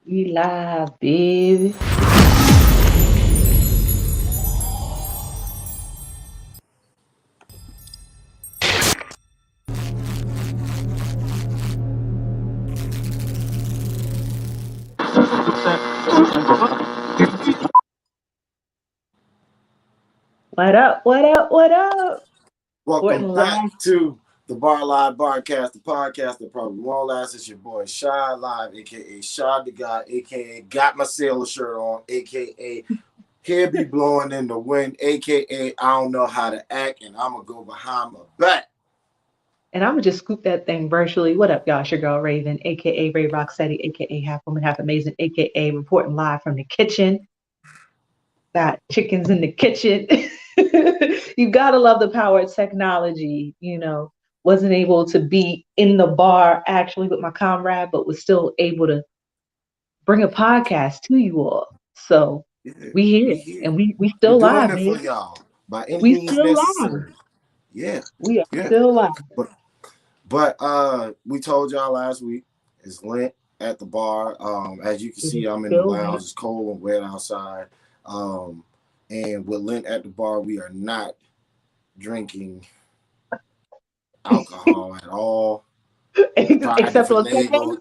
We live, baby. What up? What up? What up? Welcome Reporting back live. to the Bar Live Barcast, the podcast that probably won't last. It's your boy Shaad Live, aka Shaad the Guy, aka Got My Sailor Shirt On, aka Hair Be Blowing in the Wind, aka I don't know how to act, and I'm gonna go behind my back. And I'm gonna just scoop that thing virtually. What up, y'all? It's your girl Raven, aka Ray Rocksteady, aka Half Woman, Half Amazing, aka reporting live from the kitchen. Got chickens in the kitchen. You gotta love the power of technology. Wasn't able to be in the bar actually with my comrade, but was still able to bring a podcast to you all. So Yeah, we here we here. and we We're still doing live, it for baby. y'all by any We means still live. necessary. Yeah, We are yeah. still live. But we told y'all last week it's Lent at the bar. As you can It see, is I'm in the still lounge. live. It's cold and wet outside. Um, and with Lent at the bar, we are not drinking alcohol at all. I tried to Except for finagle. second.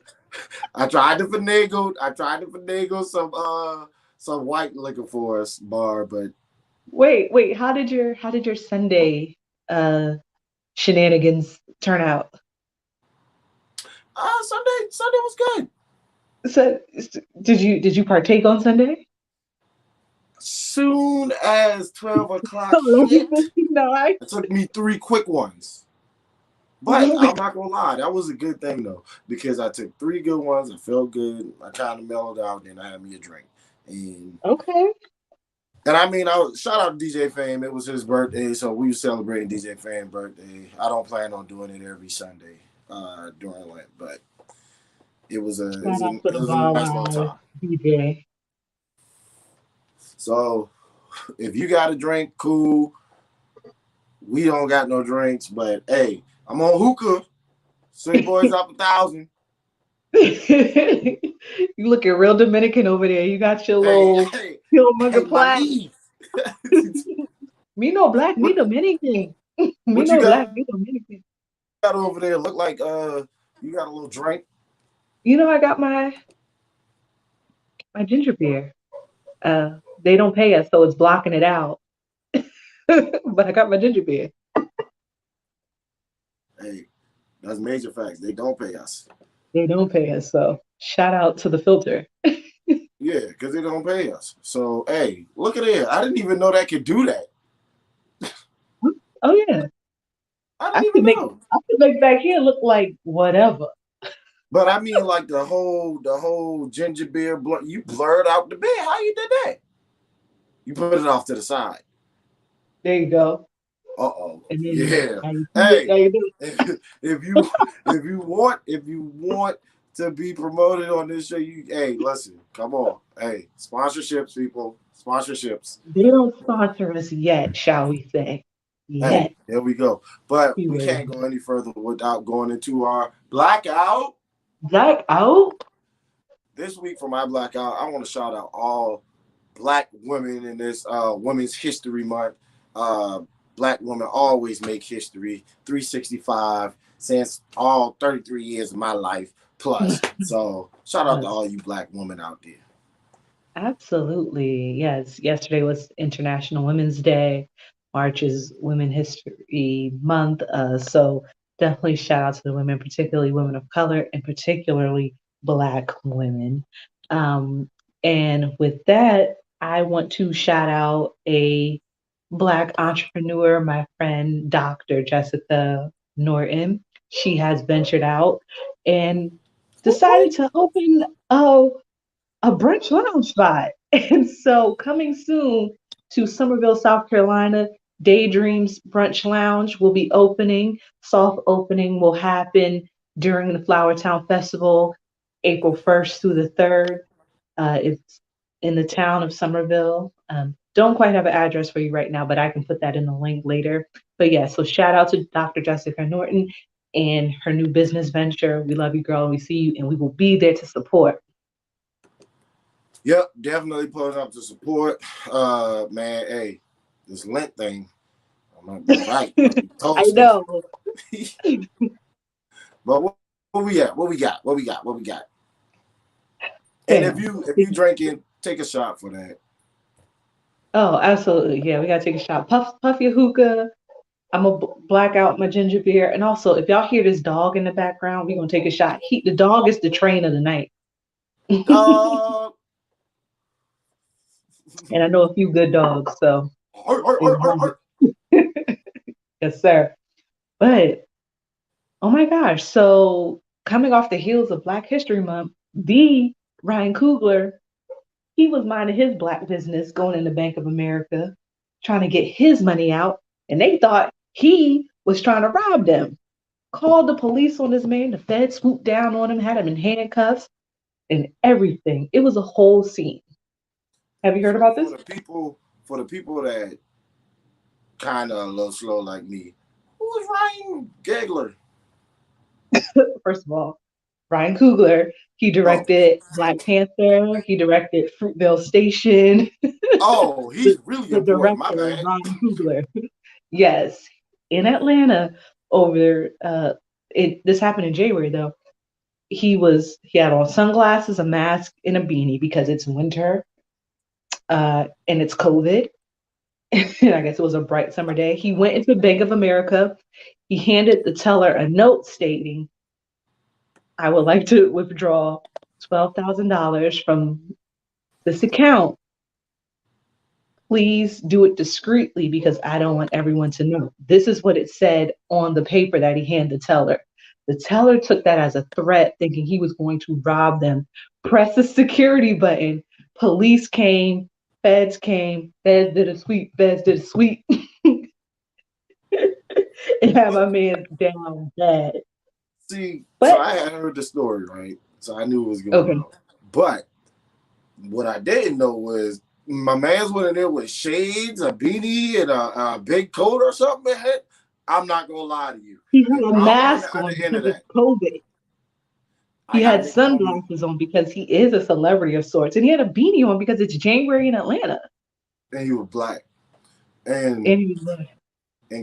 I tried to finagle some white liquor for us bar, but Wait. How did your Sunday uh shenanigans turn out? Sunday was good. So did you partake on Sunday? Soon as 12 o'clock hit, 11:59. it took me three quick ones. But I'm not gonna lie, that was a good thing though, because I took three good ones. I felt good. I kind of mellowed out. Then I had me a drink, and Okay. I mean, shout out to DJ Fame. It was his birthday, so we were celebrating DJ Fame's birthday. I don't plan on doing it every Sunday during Lent, but Shout out to it the was a Ball nice little Live time. DJ. So if you got a drink, cool. We don't got no drinks, but hey, I'm on hookah. City boys up 1,000. You looking real Dominican over there. You got your Hey, little hey, hey, Killmonger my plaque. niece. Me no black, me what Dominican. Me what you no got black, me Dominican. over there? Look like you got a little drink. I got my ginger beer. They don't pay us, so it's blocking it out. But I got my ginger beer. Hey, that's major facts. They don't pay us. They don't pay us, so shout out to the filter. Yeah, because they don't pay us. So hey, look at it. I didn't even know that could do that. Oh yeah, I I didn't could even make know. I could make back here look like whatever. But I mean, like the whole ginger beer. You blurred out the beer. How you did that? You put it off to the side. There you go. Uh-oh. And then Yeah. now you see it. Hey, Now you do if you want to be promoted on this show, hey, listen, come on. Hey, sponsorships, people. Sponsorships. They don't sponsor us yet, shall we say? Hey, Yet. there we go. But we Keyword. can't go any further without going into our blackout. Black out. This week for my blackout, I want to shout out all black women in this Women's History Month. Uh, Black women always make history. 365 since all 33 years of my life plus. So shout out to Yes. all you black women out there. Absolutely. Yes. Yesterday was International Women's Day. March is Women History Month. So definitely shout out to the women, particularly women of color and particularly Black women. Um, and with that, I want to shout out a Black entrepreneur, my friend, Dr. Jessica Norton. She has ventured out and decided to open a brunch lounge spot. And so, coming soon to Somerville, South Carolina, Daydreams Brunch Lounge will be opening. Soft opening will happen during the Flowertown Festival, April 1st through the 3rd. It's in the town of Somerville. Don't quite have an address for you right now, but I can put that in the link later. But yeah, so shout out to Dr. Jessica Norton and her new business venture. We love you, girl. We see you, and we will be there to support. Yep, definitely pulling up to support. Man, hey, this Lent thing, I'm gonna be right. I'm gonna be I toasting. know. But what we got? What we got? What we got? What we got? And Damn. if you drinking, take a shot for that. Oh, absolutely. Yeah, we gotta take a shot. Puff your hookah. I'm gonna black out my ginger beer. And also, if y'all hear this dog in the background, we're gonna take a shot. The dog is the train of the night. Dog. And I know a few good dogs, so they love it. Yes, sir. But oh my gosh, so coming off the heels of Black History Month, the Ryan Coogler, he was minding his black business, going into Bank of America, trying to get his money out, and they thought he was trying to rob them. Called the police on this man. The feds swooped down on him, had him in handcuffs and everything. It was a whole scene. Have you heard So about this? for the people that kind of a little slow like me, who is Ryan Gagler? First of all, Ryan Coogler, he Oh, directed Black Panther, he directed Fruitvale Station. oh, he's the, really the important. My director, bad. Ryan Coogler. Yes, in Atlanta over this happened in January though. He had on sunglasses, a mask, and a beanie because it's winter and it's COVID. And I guess it was a bright summer day. He went into Bank of America. He handed the teller a note stating, I would like to withdraw $12,000 from this account. Please do it discreetly because I don't want everyone to know. This is what it said on the paper that he handed the teller. The teller took that as a threat, thinking he was going to rob them. Press the security button. Police came, feds came, feds did a sweep, feds did a sweep, and had But my man down bad. see, so But I had heard the story, right? So I knew what was going okay, on. But what I didn't know was my man's went in there with shades, a beanie, and a big coat or something. Man. I'm not gonna lie to you. he If had a I'm on mask the other on end of because it's that, COVID. I He got had niggas on me. sunglasses on because he is a celebrity of sorts, and he had a beanie on because it's January in Atlanta. And he was black. And And he was like,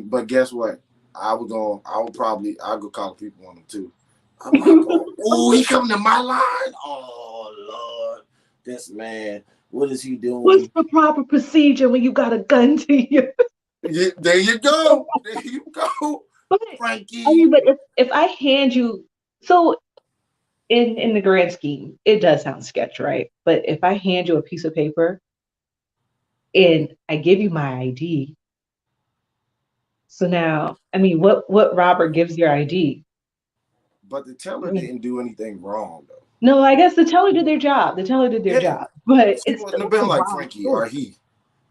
but guess what? I'll go call people on him too. I'm like, oh, he coming to my line. Oh Lord, this man, what is he "What's doing? the proper procedure when you got a gun to you?" Yeah, there you go. There you go, But I Frankie. mean, but if I hand you, so in the grand scheme, it does sound sketch, right? But if I hand you a piece of paper and I give you my ID, so now, I mean, what robber gives your ID? But the I teller mean, didn't do anything wrong though. no, I guess the teller did their job. The teller did their Yeah, job, but she it's wouldn't still have been a like wild Frankie or story. he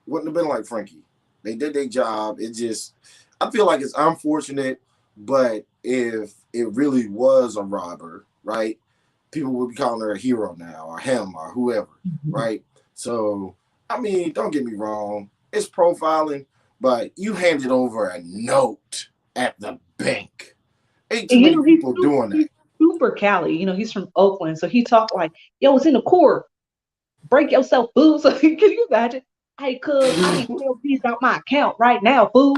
wouldn't have been like Frankie. They did their job. It just, I feel like it's unfortunate, but if it really was a robber, right? People would be calling her a hero now, or him, or whoever, Mhm. right? So, I mean, don't get me wrong, it's profiling, but you handed over a note at the bank. Ain't too And many people doing he's that. super Cali. He's from Oakland, so he talked like, "Yo, it's in the core. Break yourself, fool." So can you imagine? Hey, cuz I need 12 G's out my account right now, fool.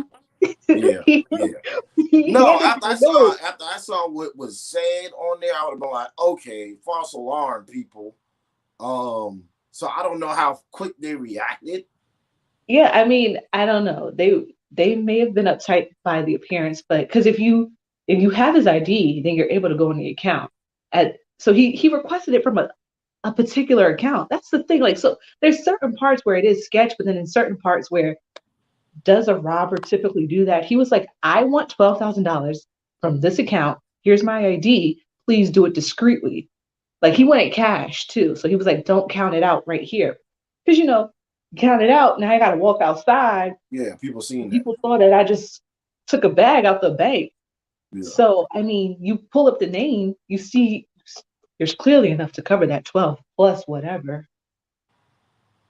Yeah, he, yeah. he No, handed you the note. after I saw what was said on there, I would have been like, okay, false alarm, people. So I don't know how quick they reacted. Yeah, I mean, I don't know. They may have been uptight by the appearance, but because if you have his ID, then you're able to go in the account. So he requested it from a particular account. That's the thing. Like, so there's certain parts where it is sketch, but then in certain parts where does a robber typically do that? He was like, I want $12,000 from this account. Here's my ID. Please do it discreetly. Like he wanted cash too. So he was like, don't count it out right here. Because count it out. Now I gotta walk outside. Yeah, people seen that. People thought that I just took a bag out the bank. Yeah. So I mean, you pull up the name, you see there's clearly enough to cover that 12 plus whatever.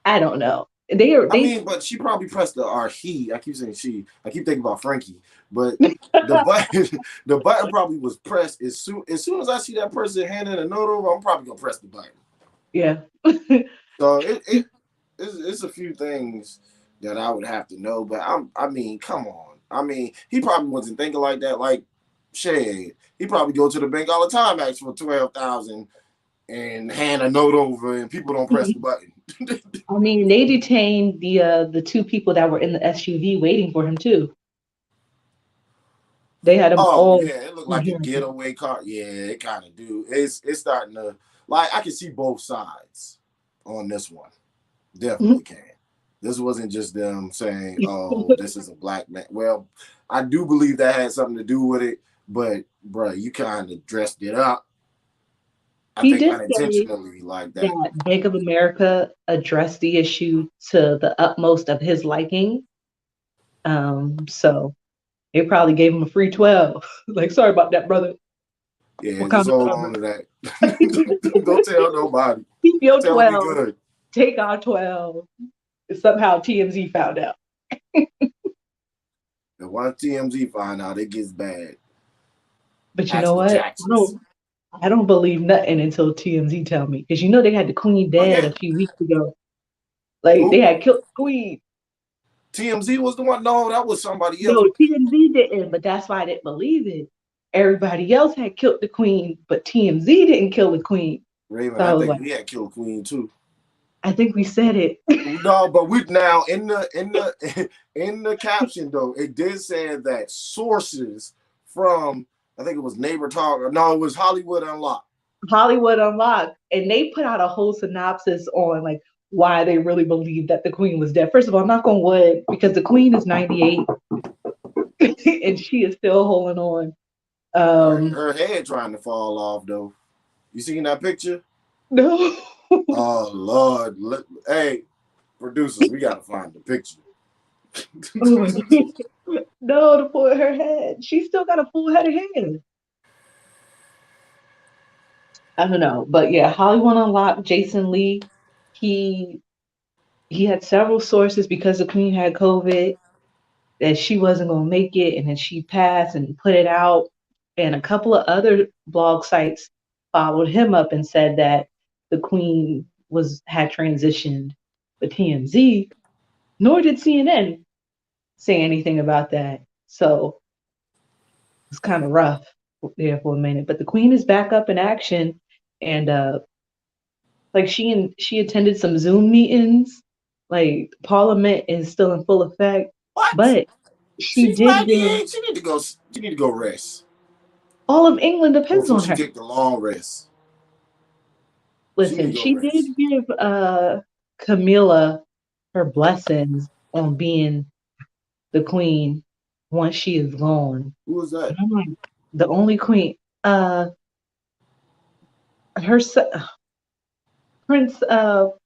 I don't know. I They mean, but she probably pressed the or he. I keep saying she. I keep thinking about Frankie, but the button, the button probably was pressed as soon as I see that person handing a note over. I'm probably gonna press the button. yeah. So it's a few things that I would have to know, but I mean, come on. I mean, he probably wasn't thinking like that. Like Shad, he probably go to the bank all the time, ask for 12,000 and hand a note over, and people don't press the button. I mean, they detained the two people that were in the SUV waiting for him too. They had them Oh all yeah, it looked in like a here. getaway car. Yeah, it kind of do. It's starting to like I can see both sides on this one. Definitely can. This wasn't just them saying, "Oh, this is a black man." Well, I do believe that had something to do with it, but bro, you kind of dressed it up. I He think did say unintentionally like that. that Bank of America addressed the issue to the utmost of his liking. So they probably gave him a free 12. Like, sorry about that, brother. Yeah, What kind just of hold on cover? to that. Don't tell nobody. Keep your Tell them we 12, good. take our 12. Somehow TMZ found out. And once TMZ find out, it gets bad. But you Ask know the what? Jacksons. I don't believe nothing until TMZ tell me. Because they had the Queen Oh dead yeah. a few weeks ago. Like they Who? had killed the Queen. TMZ was the one? No, that was somebody else. No, TMZ didn't, but that's why I didn't believe it. Everybody else had killed the Queen, but TMZ didn't kill the Queen. Raven, So I I was think like, we had killed Queen too. I think we said it. No, but we now in the caption though, it did say that sources from I think it was Neighbor Talk or no, it was Hollywood Unlocked. Hollywood Unlocked, and they put out a whole synopsis on like why they really believe that the Queen was dead. First of all, knock on wood, because the Queen is 98 and she is still holding on. Um, Her head trying to fall off though. You seen that picture? no, Oh Lord. Hey, producers, we gotta find the picture. oh my God. No, to pull her head. She still got a full head of hair. I don't know, but yeah, Hollywood Unlocked. Jason Lee, he he had several sources because the Queen had COVID that she wasn't going to make it, and then she passed and put it out. And a couple of other blog sites followed him up and said that the Queen was had transitioned. But TMZ, nor did CNN say anything about that. So it's kind of rough there for a minute. But the Queen is back up in action, and like she attended some Zoom meetings. Like Parliament is still in full effect, What? but she She's did give 98. She need to go rest. all of England depends Before on she her. take the long rest. She need Listen, to go she did rest. give Camilla her blessings on being the queen once she is gone. Who was And that? I'm like, the only queen, her Prince, what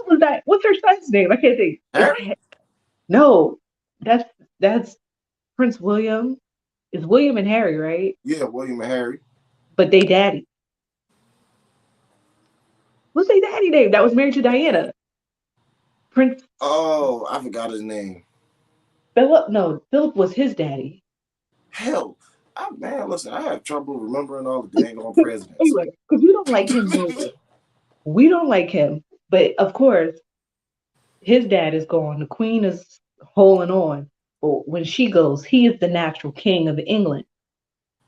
was that? What's her son's name? I can't think. Harry? No, that's that's Prince William. It's William and Harry, right? Yeah, William and Harry. But they daddy. What's their daddy name? That was married to Diana. Prince Oh, I forgot his name. Philip. No, Philip was his daddy. Hell, man, listen, I have trouble remembering all the dang on presidents. Anyway, because we don't like him neither. We don't like him. But of course, his dad is gone. The queen is holding on. But when she goes, he is the natural king of England.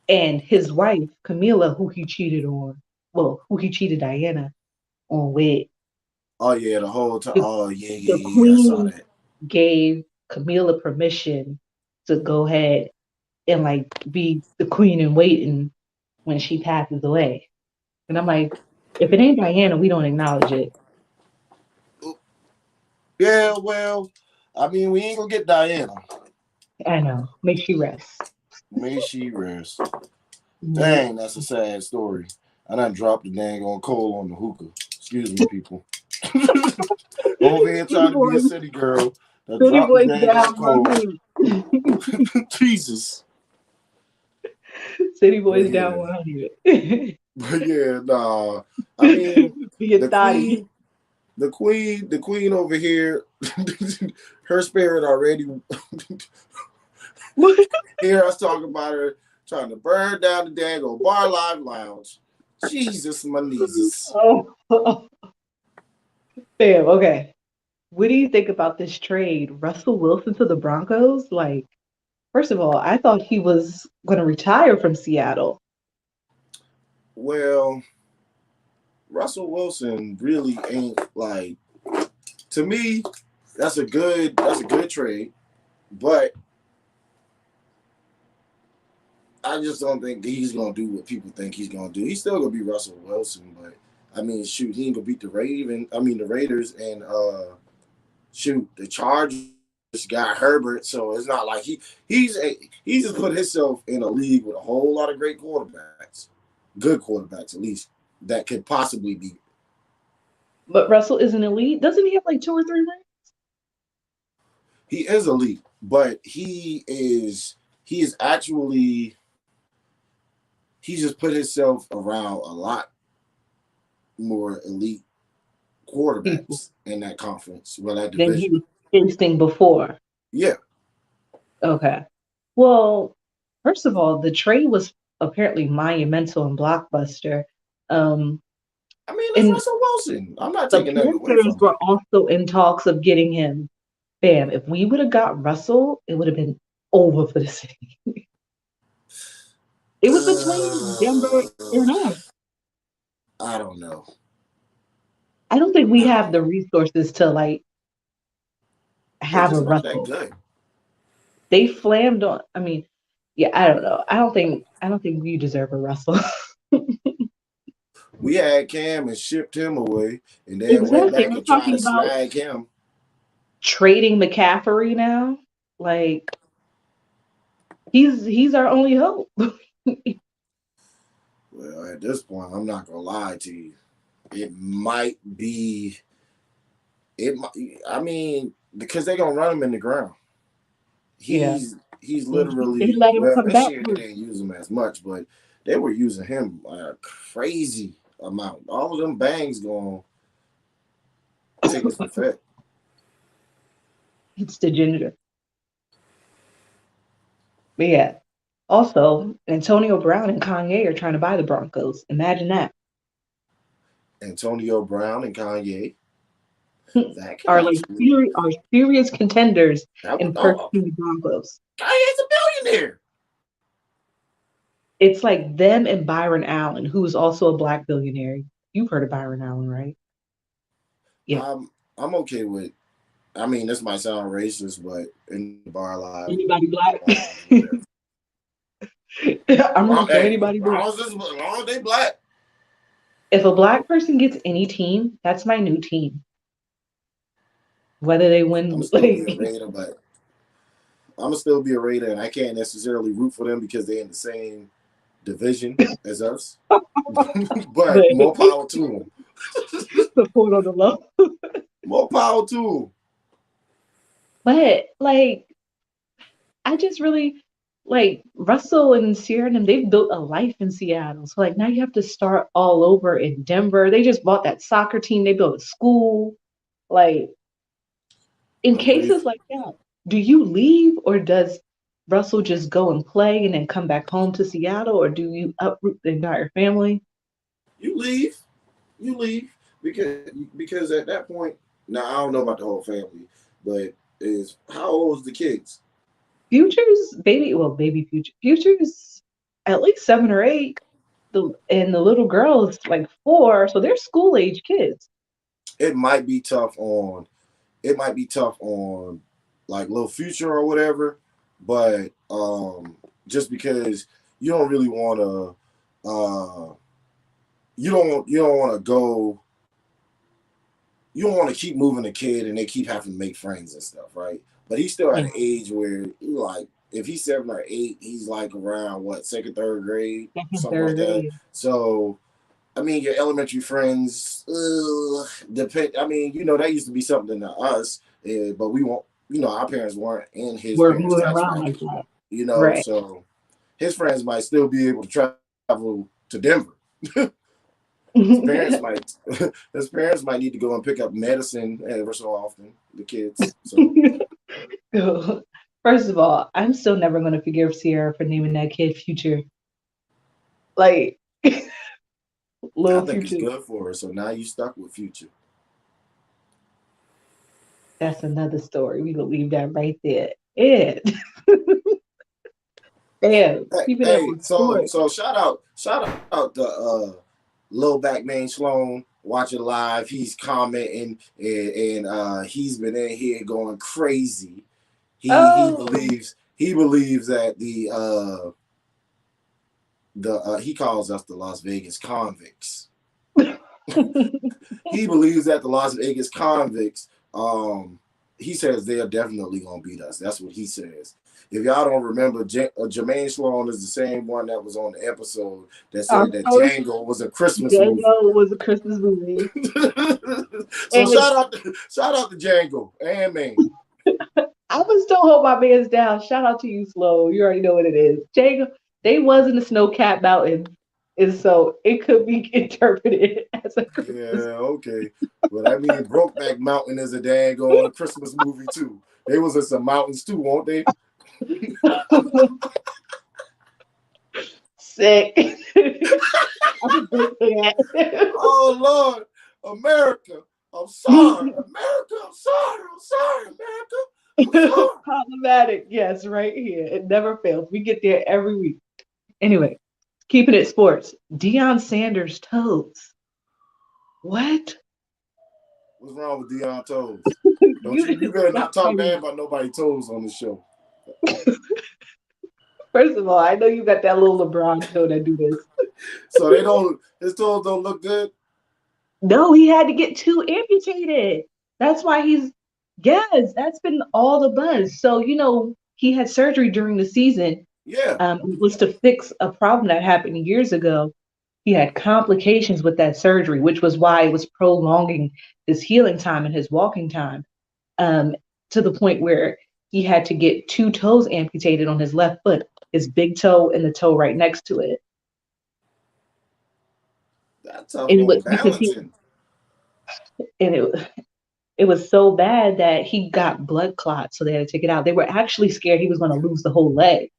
And his wife, Camilla, who he cheated on, well, who he cheated Diana on with, Oh yeah, the whole time. the, Oh yeah, the yeah, yeah. I saw queen that. gave Camilla permission to go ahead and like be the queen in waiting when she passes away. And I'm like, if it ain't Diana, we don't acknowledge it. Yeah, well, I mean, we ain't gonna get Diana. I know. Make she rest. May she rest. Make Dang, that's a sad story. I done dropped the dang on coal on the hookah. Excuse me, people. Over here City trying to be a boys, city girl. That city dropped the boys dang on down coal. 100. Jesus. City But boys down yeah. 100. But yeah, nah. I mean, Be a the thotty. queen, the queen over here, her spirit already. Hear us talking about her trying to burn down the dang old Bar Live Lounge. Jesus, my knees. Oh, Bam, okay. What do you think about this trade? Russell Wilson to the Broncos? Like, first of all, I thought he was going to retire from Seattle. Well, Russell Wilson really ain't like, to me, that's a good trade, but I just don't think he's gonna do what people think he's gonna do. He's still gonna be Russell Wilson, but I mean, shoot, he ain't gonna beat the Raiders, and shoot, the Chargers got Herbert, so it's not like he's just put himself in a league with a whole lot of great quarterbacks, good quarterbacks at least that could possibly be. But Russell is an elite. Doesn't he have like two or three rings? He is elite, but he is actually he just put himself around a lot more elite People quarterbacks in that conference, well, that than he division. was facing before. Yeah, Okay. Well, first of all, the trade was apparently monumental and blockbuster. Um, I mean, it's and Russell Wilson. I'm not the taking nothing away Panthers from were him. also in talks of getting him. Bam, if we would have got Russell, it would have been over for the city. It was between Denver and Uh, us. I don't know. I don't think we I have don't the know. resources to like They have a just not that Russell. good. They flammed on. I mean, yeah, I don't know. I don't think we deserve a Russell. We had Cam and shipped him away, and then went Exactly. back I'm and tried talking to about snag him. trading McCaffrey now. Like he's our only hope. Well, at this point, I'm not gonna lie to you. It might be. It. I mean, because they're gonna run him in the ground. Yeah. He's They literally, let him well, come this back year they too. didn't use him as much, but they were using him a crazy amount. All of them bangs gonna take its effect. It's degenerate. But yeah. Also, Antonio Brown and Kanye are trying to buy the Broncos. Imagine that. Antonio Brown and Kanye. That could Are like actually. serious contenders That would. in Oh, purchasing the Broncos. Kanye's a billionaire. It's like them and Byron Allen, who is also a black billionaire. You've heard of Byron Allen, right? Yeah. I'm okay with. I mean, this might sound racist, but in the bar live, Anybody black? whatever. I'm rooting for Hey, anybody black. as long as they black, If a black person gets any team, that's my new team. Whether they I'm win, still be a like Raider, but I'm gonna still be a Raider, and I can't necessarily root for them because they're in the same division as us. but But more power to them. support on the low. More power to them. But like, I just really like Russell and Sierra and them, they've built a life in Seattle. So like now you have to start all over in Denver. They just bought that soccer team, they built a school. Like in Agreed. cases like that, do you leave or does Russell just go and play and then come back home to Seattle, or do you uproot the entire family? You leave. You leave because at that point, now I don't know about the whole family, but is how old is the kids? Future's baby, well, baby Future. Future's at least 7 or 8. And the little girl is like 4, so they're school age kids. It might be tough on. It might be tough on like Little Future or whatever, but just because you don't really want to, you don't want to go. You don't want to keep moving the kid and they keep having to make friends and stuff, right? But he's still at Yeah, an age where like if he's 7 or 8, he's like around what, second, third grade, second, something like third that. grade. So I mean, your elementary friends, depend. I mean, that used to be something to us, but we won't. Our parents weren't in his We're parents' moving tax around like bracket. that. Right. So his friends might still be able to travel to Denver. His parents might. His parents might need to go and pick up medicine ever so often. The kids. So First of all, I'm still never going to forgive Sierra for naming that kid Future. Like, I little think it's Future. good for her. So now you stuck with Future. That's another story. We gonna leave that right there. And damn, Hey, keeping it hey, on so sport. so shout out to Lil Back Main Sloan watching live. He's commenting and he's been in here going crazy. He Oh, believes that the he calls us the Las Vegas convicts. He believes that the Las Vegas convicts, he says they're definitely gonna beat us. That's what he says. If y'all don't remember, Jermaine Sloan is the same one that was on the episode that our said that first Django was a Christmas movie. Django was a Christmas movie. So And shout out to Django and man. I would still hold my man's down. Shout out to you, Slow. You already know what it is. Django, they was in the snow capped mountains. And so it could be interpreted as a Christmas. Yeah, okay. But I mean, Brokeback Mountain is a daggone Christmas movie too. They was in some mountains too, won't they? Sick. I'm good for that. Oh Lord, America, I'm sorry, America, I'm sorry, America, I'm sorry. Problematic. Yes, right here. It never fails. We get there every week. Anyway, keeping it sports. Deon Sanders Toes. What? What's wrong with Deon Toes? Don't You you is better so not talk funny. bad about nobody toes on the show. First of all, I know you got that little LeBron toe that do this. So they don't his toes don't look good. No, he had to get two amputated. That's why he's yes, that's been all the buzz. So, he had surgery during the season. Yeah. It was to fix a problem that happened years ago. He had complications with that surgery, which was why it was prolonging his healing time and his walking time, um, to the point where he had to get two toes amputated on his left foot, his big toe and the toe right next to it. That's tough And it on was because he balancing. and it was so bad that he got blood clots, so they had to take it out. They were actually scared he was going to lose the whole leg,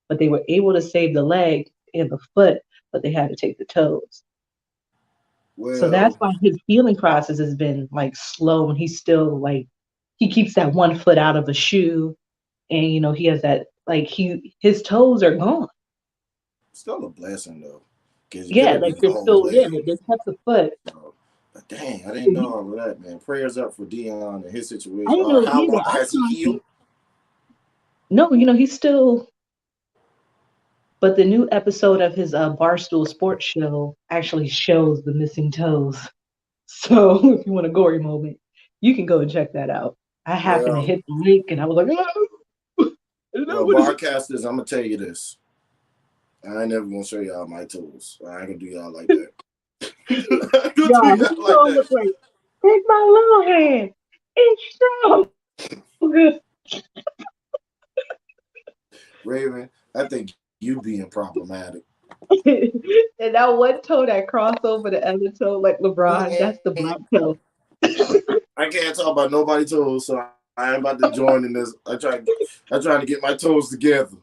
but they were able to save the leg and the foot, but they had to take the toes. So that's Well, why his healing process has been like slow, and he's still like he keeps that one foot out of a shoe, and he has that like his toes are gone. still a blessing though. Because you could Yeah, have like used the they're whole still there. leg. They kept the foot. So, but dang, I didn't know all of that, man. Prayers up for Dion and his I situation. didn't know How either. long I has he thought healed? no, he's still. But the new episode of his Barstool Sports show actually shows the missing toes. So if you want a gory moment, you can go and check that out. I happened to Well, hit the link and I was like, oh, is that well, what it broadcasters, I'm gonna tell you this. I ain't never gonna show y'all my tools. I ain't gonna do y'all like that. is? I ain't gonna do Y'all, his y'all like toe that. look like, take my little hand. It's so good. Raven, I think you being problematic. And that one toe that crossed over the other toe, like LeBron, that's the black toe. I can't talk about nobody toes, so I am about to join in this. I trying to get my toes together.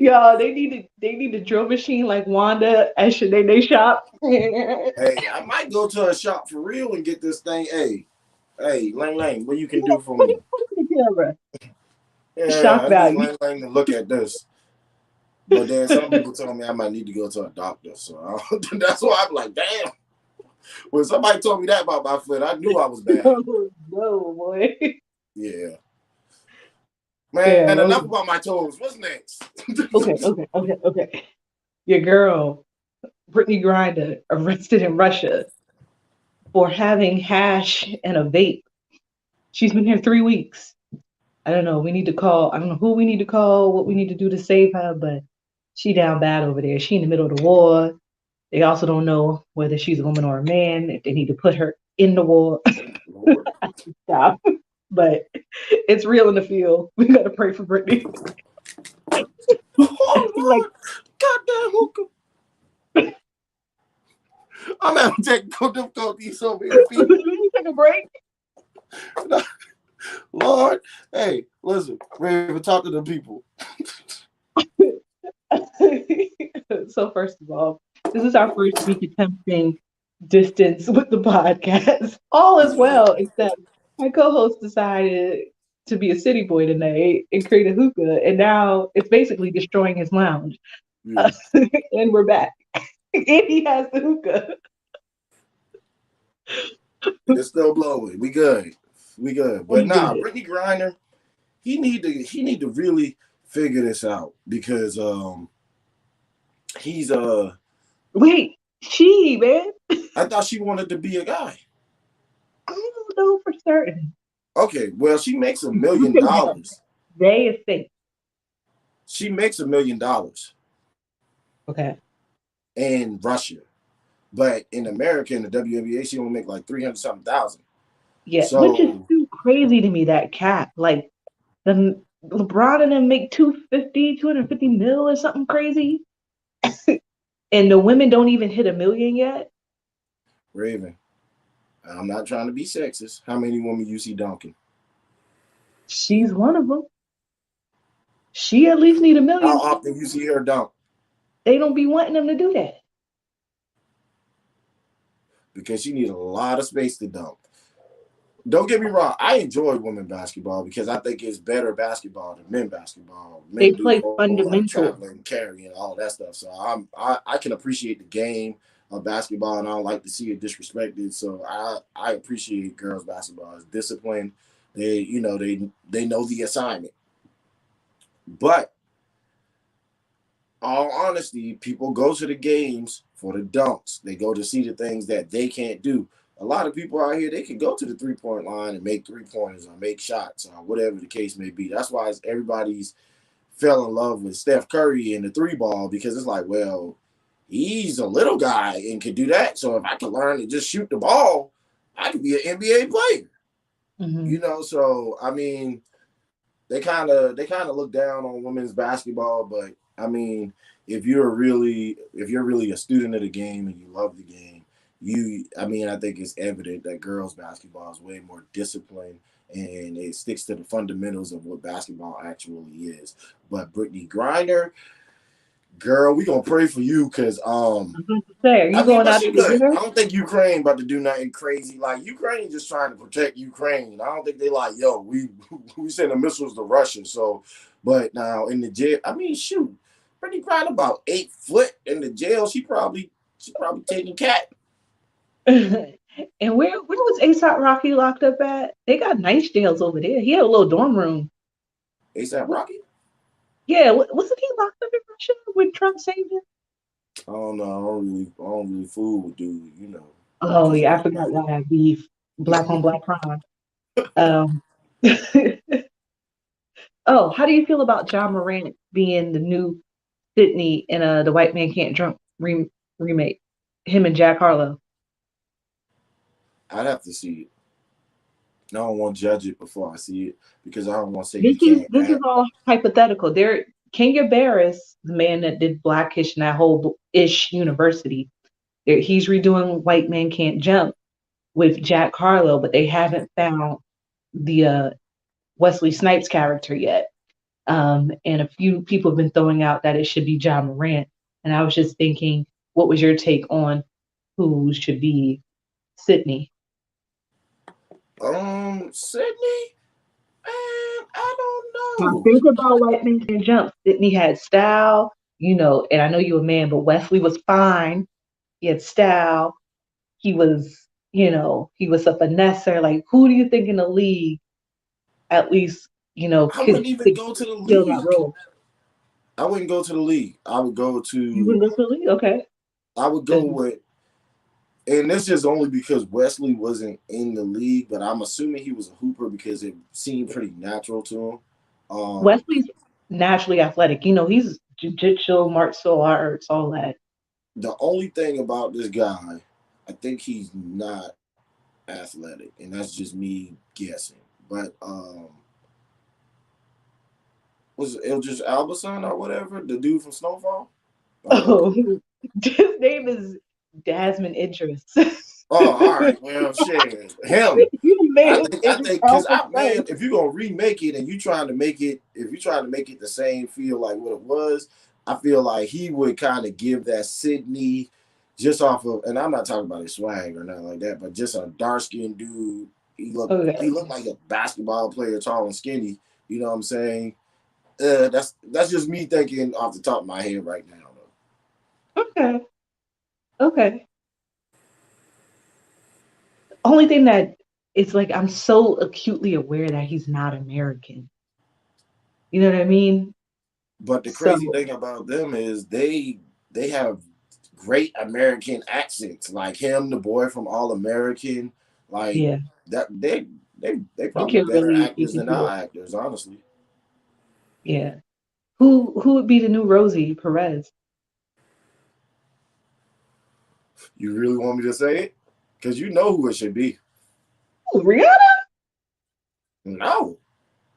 Y'all, they need a drill machine like Wanda at Shanae shop. Hey, I might go to a shop for real and get this thing. Hey, Lang Lang, what you can Yeah, do for me? put it together. Yeah, Shock I need value. Lang Lang to look at this. But then some people told me I might need to go to a doctor, so that's why I'm like, damn. When somebody told me that about my foot, I knew I was bad. Oh, no, boy. Yeah, man. Damn. Enough Okay. about my toes. What's next? Okay. Okay. Okay. Okay. Your girl, Brittany Griner, arrested in Russia for having hash and a vape. She's been here 3 weeks. I don't know. We need to call. I don't know who we need to call, what we need to do to save her, but she down bad over there. She in the middle of the war. They also don't know whether she's a woman or a man, if they need to put her in the war. Oh, Lord. Stop. But it's real in the field. We gotta pray for Brittany. Like, Oh Lord, goddamn hookah. I'm having technical difficulties over here, people. you take a break. Lord, hey, listen, Raven, talk to the people. So first of all, this is our first week attempting distance with the podcast. All is Yeah, well, except my co-host decided to be a city boy tonight and create a hookah, and now it's basically destroying his lounge. yeah. And we're back. And he has the hookah. And it's still blowing. We good. We good. But We nah, good. Brittany Griner, he need to really figure this out because he's Wait, she, man. I thought she wanted to be a guy. I don't know for certain. Okay, well she makes $1 You million. can have they is fake. She makes $1 million Okay. in Russia. But in America in the WNBA, she only make like 300 something thousand. Yeah, which is So too crazy to me, that cap. Like the LeBron and them make 250 mil or something crazy. And the women don't even hit a million yet. Raven, I'm not trying to be sexist. How many women you see dunking? She's one of them. She at least need a How million. often you see her dunk? They don't be wanting them to do that. Because she needs a lot of space to dunk. Don't get me wrong. I enjoy women basketball because I think it's better basketball than men basketball. They Men do the play whole like fundamental. traveling, carrying, all that stuff. So I can appreciate the game of basketball, and I don't like to see it disrespected. So I appreciate girls basketball. It's disciplined. They know the assignment. But all honesty, people go to the games for the dunks. They go to see the things that they can't do. A lot of people out here, they can go to the 3 point line and make 3 pointers or make shots or whatever the case may be. That's why everybody's fell in love with Steph Curry and the three ball because it's like, well, he's a little guy and can do that. So if I can learn to just shoot the ball, I could be an NBA player. Mm-hmm. So I mean, they kind of look down on women's basketball, but I mean, if you're really a student of the game and you love the game, I think it's evident that girls basketball is way more disciplined and it sticks to the fundamentals of what basketball actually is. But Brittany Griner, girl, we gonna pray for you because I was going to say, are you going but out she to the good. dinner? I don't think Ukraine about to do nothing crazy. Like Ukraine just trying to protect Ukraine. I don't think they like, yo, we we sending missiles to Russia. So, but now in the jail, I mean, shoot, pretty proud about 8 foot in the jail. She probably taking cat. And where was ASAP Rocky locked up at? They got nice jails over there. He had a little dorm room. ASAP Rocky. Yeah, wasn't he locked up in Russia when Trump saved him? I don't know. I don't really fool with dude. Oh Just yeah, like I forgot that. y'all have beef. Black on black crime. Um, oh, how do you feel about John Morant being the new Sydney in The White Man Can't Jump remake? Him and Jack Harlow. I'd have to see it. I don't want to judge it before I see it because I don't want to say This you is can't this is act. all hypothetical. There, Kenya Barris, the man that did Blackish and that whole ish university, he's redoing White Man Can't Jump with Jack Harlow, but they haven't found the Wesley Snipes character yet. And a few people have been throwing out that it should be John Morant. And I was just thinking, what was your take on who should be Sydney? Sydney. I don't Now know. think about White Men Can't Jump. Sydney had style, and I know you're a man, but Wesley was fine. He had style. He was, he was a finesser. Like, who do you think in the league at least, I could wouldn't even go to the fill that league. role? I wouldn't go to the league. You wouldn't go to the league? Okay. I would go with, and this is only because Wesley wasn't in the league, but I'm assuming he was a hooper because it seemed pretty natural to him. Um, Wesley's naturally athletic. He's jiu-jitsu, martial arts, all that. the only thing about this guy, I think he's not athletic, and that's just me guessing. But was it just Albason or whatever, the dude from Snowfall? Oh, okay. Oh, his name is Desmond Idris. Oh, all right. Well, shit, him. You I made him think I think think because powerful man, first. if you're gonna remake it and you trying to make it, if you're trying to make it the same feel like what it was, I feel like he would kind of give that Sydney. just off of, and I'm not talking about his swag or nothing like that, but just a dark skinned dude. He Okay. looked like a basketball player, tall and skinny. You know what I'm saying? That's just me thinking off the top of my head right now. Though. Okay. Okay. Only thing that it's like I'm so acutely aware that he's not American. You know what I mean? But the crazy So thing about them is they have great American accents, like him, the boy from All American, like yeah, that. They they probably can better really they actors can than do our it. actors, honestly. Yeah. Who would be the new Rosie Perez? You really want me to say it? Because you know who it should be. Oh, Rihanna? No,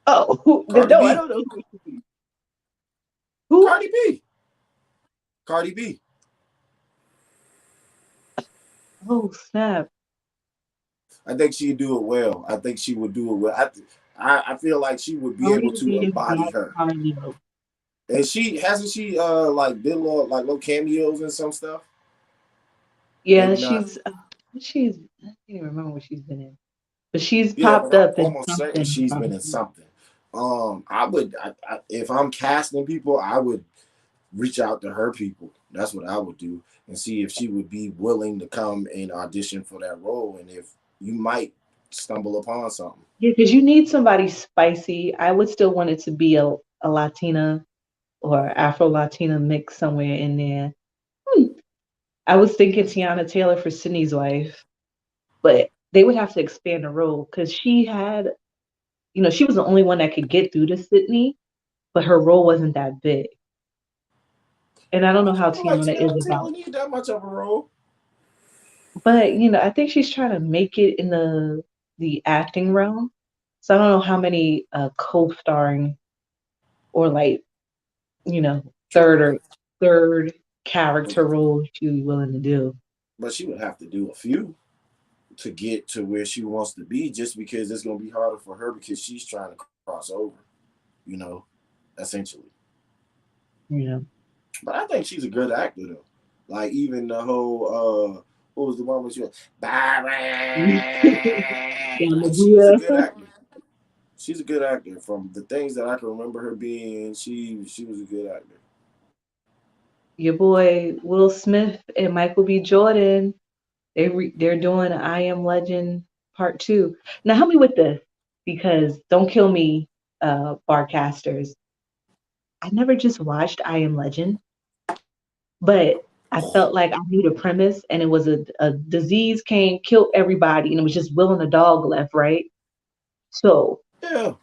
Oh, then Cardi no, I B. don't know who it should be. Who? Cardi B. Cardi B. Oh, snap. I think she'd do it well. I think she would do it well. I feel like she would be able Cardi to B is embody that her. cardio. And she hasn't she like did little cameos and some stuff. Yeah, Maybe not. she's I can't even remember what she's been in. But she's Yeah, but popped I'm up in almost certain something. she's been in something. If I'm casting people, I would reach out to her people. That's what I would do and see if she would be willing to come and audition for that role, and if you might stumble upon something. Yeah, because you need somebody spicy. I would still want it to be a Latina or Afro Latina mix somewhere in there. Hmm. I was thinking Tiana Taylor for Sydney's wife, but they would have to expand the role because she was the only one that could get through to Sydney, but her role wasn't that big. And I don't I know how don't feel like Tiana is Tiana Taylor about, need that much of a role. but I think she's trying to make it in the acting realm. So I don't know how many co-starring or like you know, True, third but, character role she was willing to do. but she would have to do a few to get to where she wants to be, just because it's gonna be harder for her because she's trying to cross over. You know, essentially. You know. But I think she's a good actor though. Like even the whole what was the one with you? Barry. Yeah, She's a Medea. good actor. She's a good actor. From the things that I can remember her being, she was a good actor. Your boy Will Smith and Michael B. Jordan. They're doing I Am Legend Part Two. Now help me with this because don't kill me, barcasters. I never just watched I Am Legend, but I felt like I knew the premise, and it was a disease came, killed everybody, and it was just Will and a dog left, right? So Yeah.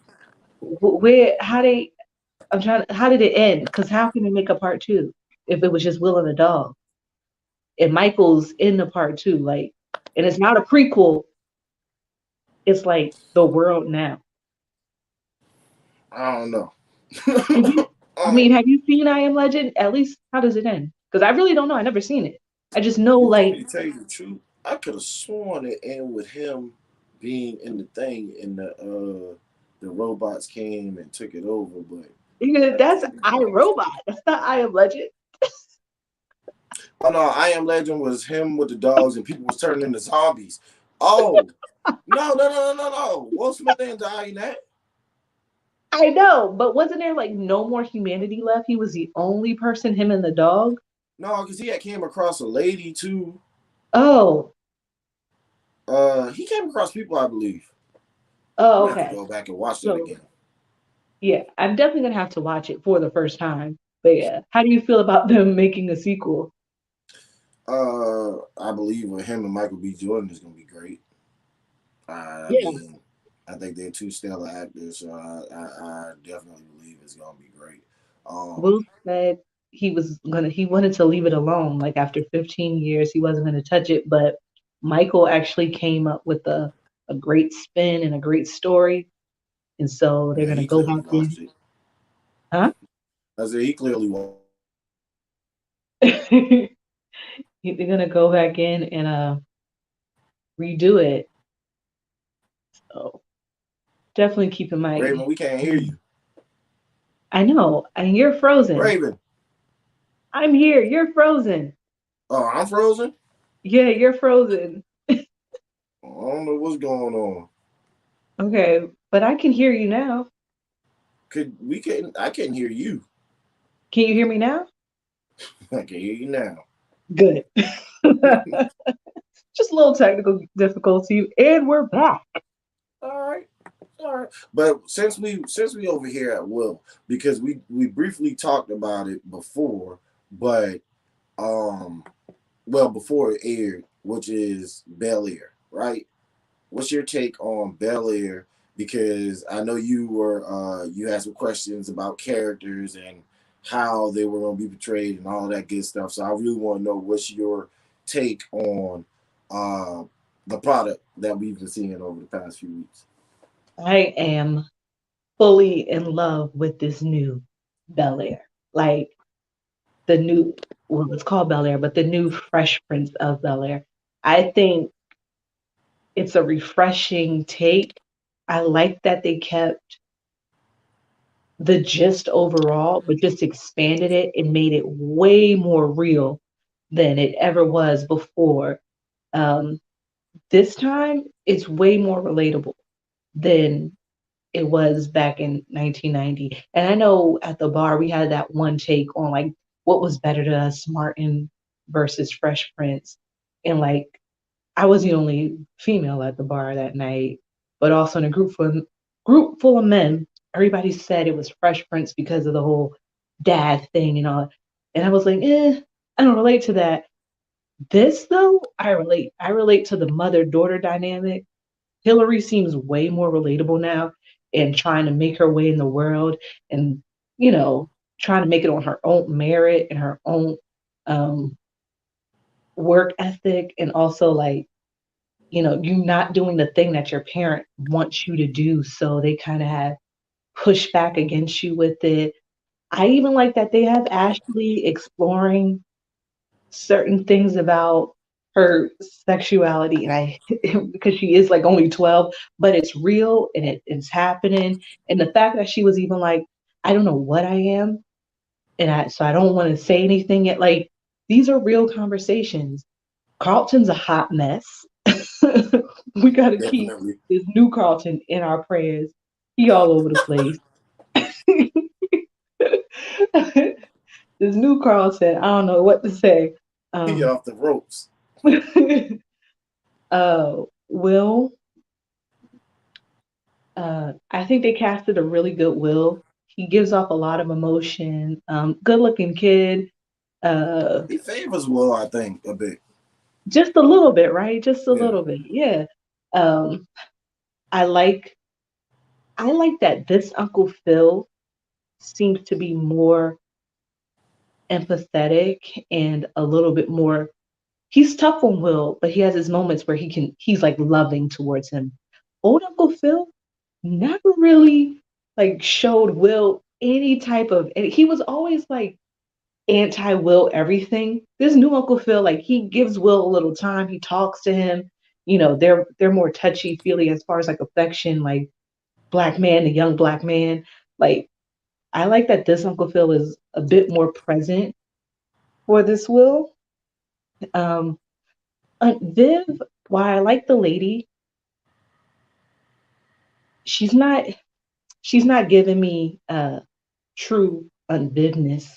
where how they I'm trying how did it end? Because how can they make a part two if it was just Will and the dog and Michael's in the part two? Like, and it's not a prequel. It's like the world now. I don't know. Did you? I um, mean, have you seen I Am Legend? At least how does it end? Because I really don't know. I never seen it. I just know you want like me to tell you the truth? I could have sworn it ended with him being in the thing and the robots came and took it over, but I that's could be I wrong. Robot. That's not I Am Legend. Oh no, I Am Legend was him with the dogs and people was turning into zombies. Oh no. Will Smith didn't die in that. I know, but wasn't there like no more humanity left? He was the only person, him and the dog. No, because he had came across a lady too. Oh, He came across people, I believe. I'm oh, gonna have to okay. go back and watch that So again. yeah, I'm definitely gonna have to watch it for the first time. But yeah, how do you feel about them making a sequel? I believe with him and Michael B. Jordan is gonna be great. I Yeah, mean, I think they're two stellar actors, so I definitely believe it's gonna be great. Um, Will said he wanted to leave it alone. Like after 15 years, he wasn't gonna touch it. But Michael actually came up with a great spin and a great story, and so they're yeah, gonna he go clearly back in. watched it. Huh? I said he clearly watched. They're gonna go back in and redo it. So definitely keep in mind. Raven, we can't hear you. I know, and you're frozen. Raven. I'm here. You're frozen. Oh, I'm frozen. Yeah, you're frozen. I don't know what's going on. Okay, but I can hear you now. Could we can I can't hear you. Can you hear me now? I can hear you now. Good. Just a little technical difficulty, and we're back. All right. All right. But since we over here at Will, because we briefly talked about it before, but um before it aired, which is Bel Air, right? What's your take on Bel Air? Because I know you had some questions about characters and how they were going to be portrayed and all that good stuff. So I really want to know what's your take on uh, the product that we've been seeing over the past few weeks. I am fully in love with this new Bel Air. Like the new, well, it's called Bel Air, but the new Fresh Prince of Bel Air. I think it's a refreshing take. I like that they kept the gist overall, but just expanded it and made it way more real than it ever was before. Um, this time, it's way more relatable than it was back in 1990. And I know at the bar we had that one take on like what was better to us, Martin versus Fresh Prince. And like I was the only female at the bar that night, but also in a group full of men, everybody said it was Fresh Prince because of the whole dad thing and all. And I was like, I don't relate to that. This though, I relate. I relate to the mother-daughter dynamic. Hillary seems way more relatable now and trying to make her way in the world and, you know, trying to make it on her own merit and her own um, work ethic. And also, like, you not doing the thing that your parent wants you to do. So they kind of have pushed back against you with it. I even like that they have Ashley exploring certain things about her sexuality and I because she is like only 12, but it's real and it's happening. And the fact that she was even like, I don't know what I am, and I don't want to say anything yet. Like these are real conversations. Carlton's a hot mess. We gotta keep Definitely. this new Carlton in our prayers. He all over the place. This new Carlton, I don't know what to say. He Um, off the ropes. Will, I think they casted a really good Will. He gives off a lot of emotion. Good looking kid. Uh, He favors Will, I think, a bit. just a little bit, right? Just a Yeah. little bit. Yeah. Um, I like I like that this Uncle Phil seems to be more empathetic and a little bit more he's tough on Will, but he has his moments where he's like loving towards him. Old Uncle Phil never really like showed Will any type of and he was always like anti-Will everything. This new Uncle Phil, like he gives Will a little time, he talks to him. They're more touchy feely as far as like affection, like black man, the young black man. Like I like that this Uncle Phil is a bit more present for this Will. Um Viv, while I like the lady, she's not she's not giving me true unvivness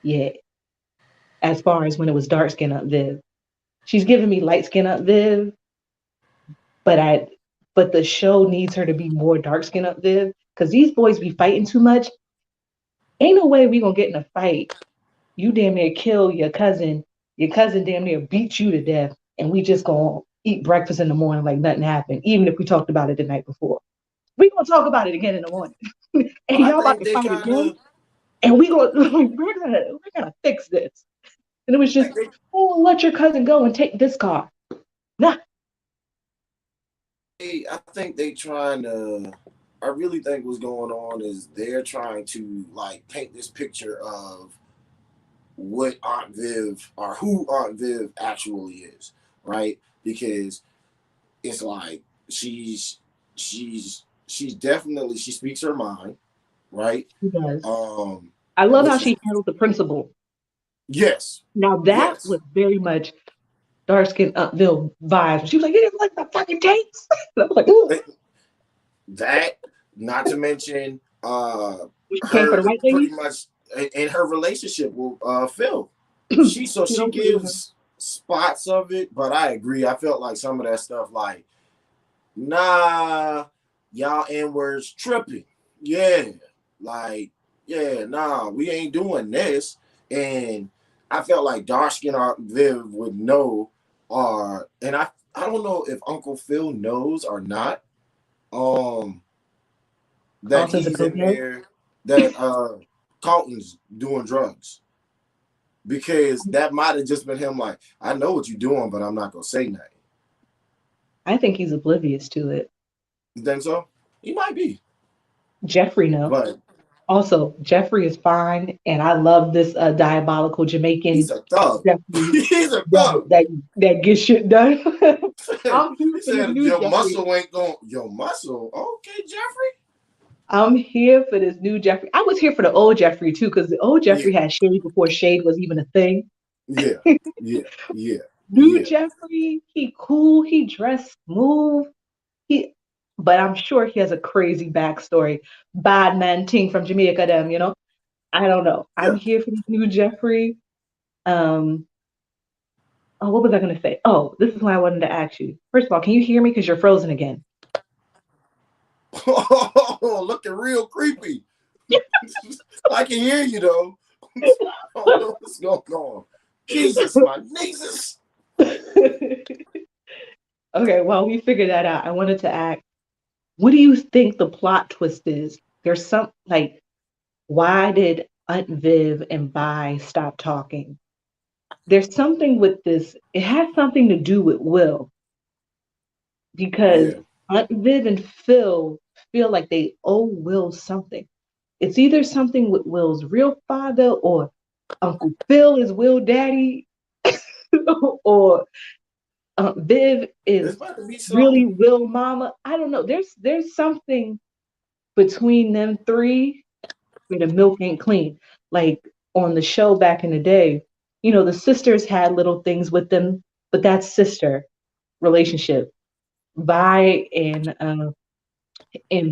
yet, as far as when it was dark skin up Viv. She's giving me light skin up Viv, but I but the show needs her to be more dark skin up Viv. Cause these boys be fighting too much. Ain't no way we gonna get in a fight. You damn near kill your cousin damn near beat you to death, and we just gonna eat breakfast in the morning like nothing happened, even if we talked about it the night before. We gonna talk about it again in the morning. And I y'all about think to they fight kind again, of. and we're gonna fix this. And it was I just, think they. oh, let your cousin go and take this car. Nah, I think they trying to. I really think what's going on is they're trying to like paint this picture of what Aunt Viv or who Aunt Viv actually is, right? Because it's like she's definitely she speaks her mind, right? he does. Um, I love how which is she handled the principal. Yes. Now that Yes. was very much dark skin Upville vibes. She was like, "You didn't like the fucking tapes." And I was like, "Ooh." That, not to mention, She came for the her white pretty ladies. much in her relationship with Phil. She She don't play with her. gives spots of it, but I agree. I felt like some of that stuff, like, nah, y'all N words tripping. Yeah, like, yeah, nah, we ain't doing this. And I felt like dark skin Viv would know, and I don't know if Uncle Phil knows or not. Um, that Carlton's a he's in cokehead. there, that Carlton's doing drugs, because that might have just been him. Like, I know what you're doing, but I'm not gonna say nothing. I think he's oblivious to it. You think so? He might be, Jeffrey, no. but Also, Jeffrey is fine, and I love this diabolical he's Jamaican a thug. Jeffrey He's a that thug. that gets shit done. I'm here He for this said new your Jeffrey. muscle ain't going. Your muscle, okay, Jeffrey. I'm here for this new Jeffrey. I was here for the old Jeffrey too, because the old Yeah, Jeffrey had shade before shade was even a thing. yeah, yeah, yeah, New yeah. Jeffrey, he cool, he dressed smooth, he, but I'm sure he has a crazy backstory. Bad man ting from Jamaica, them, you know. I don't know. I'm Yeah. here for this new Jeffrey. Um, oh, what was I gonna say? Oh, this is what I wanted to ask you. First of all, can you hear me? Because you're frozen again. Oh, looking real creepy. I can hear you though. I don't know what's going on. Jesus, my Jesus. Okay, well, we figured that out. I wanted to ask, what do you think the plot twist is? There's some like, why did Aunt Viv and Vi stop talking? There's something with this. It has something to do with Will because Yeah. Aunt Viv and Phil feel like they owe Will something. It's either something with Will's real father or Uncle Phil is Will daddy or Viv There's is about to be really something. Will mama. I don't know. There's something between them three where the milk ain't clean. Like on the show back in the day, the sisters had little things with them, but that's sister relationship. Vi and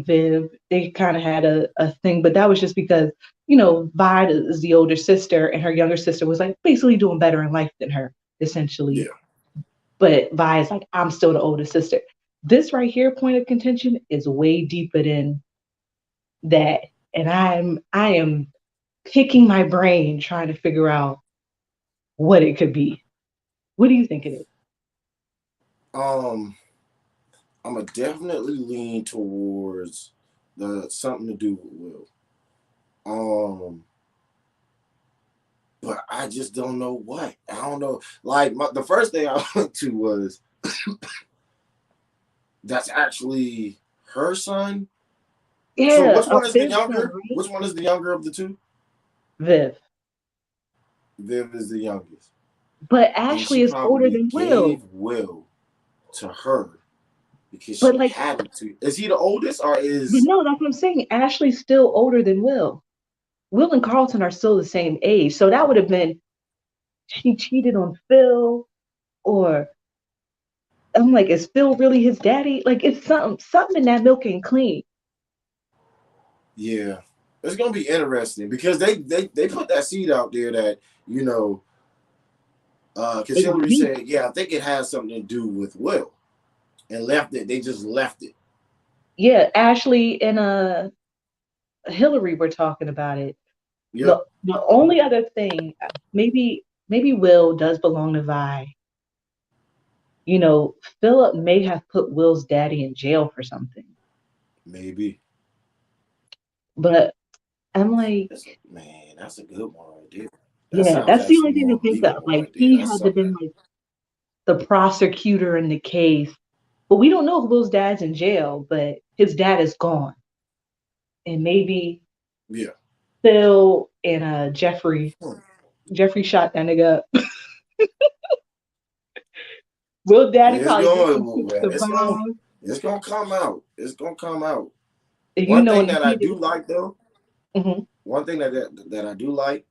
Viv, they kind of had a thing, but that was just because, Vi is the older sister and her younger sister was like basically doing better in life than her, essentially. Yeah. But Vi is like, I'm still the older sister. This right here, point of contention, is way deeper than that. And I am picking my brain trying to figure out what it could be. What do you think it is? Um, I'm gonna definitely lean towards the something to do with Will. But I just don't know what. I don't know. Like the first thing I went to was that's actually her son. So Yeah, which one is the Viv's son, younger? right? Which one is the younger of the two? Viv. Viv is the youngest, But and Ashley she is older probably than Will. gave Will to her because But she like, had to. Is he the oldest or but is no, that's what I'm saying. Ashley's still older than Will. Will and Carlton are still the same age. So that would have been she cheated on Phil, or I'm like, is Phil really his daddy? Like it's something in that milk ain't clean. yeah? It's gonna be interesting because they put that seed out there that you know because They gonna Hillary beat. said yeah I think it has something to do with Will and left it. They just left it. Yeah, Ashley and Hillary were talking about it. Yep. The only other thing, maybe Will does belong to Vi. Philip may have put Will's daddy in jail for something. Maybe. But I'm like, Man, that's a good one right there. That yeah, sounds that's the only actually thing to more think of. believable Like right there. he That's had to something. been like the prosecutor in the case. But we don't know if Will's dad's in jail, but his dad is gone. And maybe Yeah. Phil and Jeffrey shot that nigga up. Will daddy It's probably just going. took the bomb. It's gonna come out. It's gonna come out. And One in thing the that I heat do like though. of, One thing that I do like.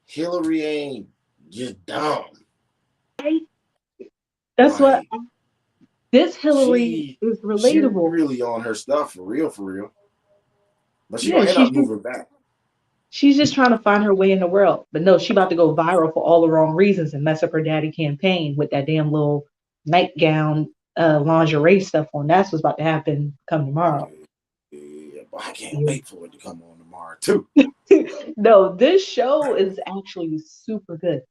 Hillary ain't just dumb. I, that's what Like this Hillary she is she relatable. really on her stuff for real, for real. But she Yeah, gonna end up moving back. she's just trying to find her way in the world. But no, she about to go viral for all the wrong reasons and mess up her daddy campaign with that damn little nightgown lingerie stuff on. That's what's about to happen come tomorrow. Yeah, but I can't Yeah. wait for it to come on tomorrow too. No, this show is actually super good.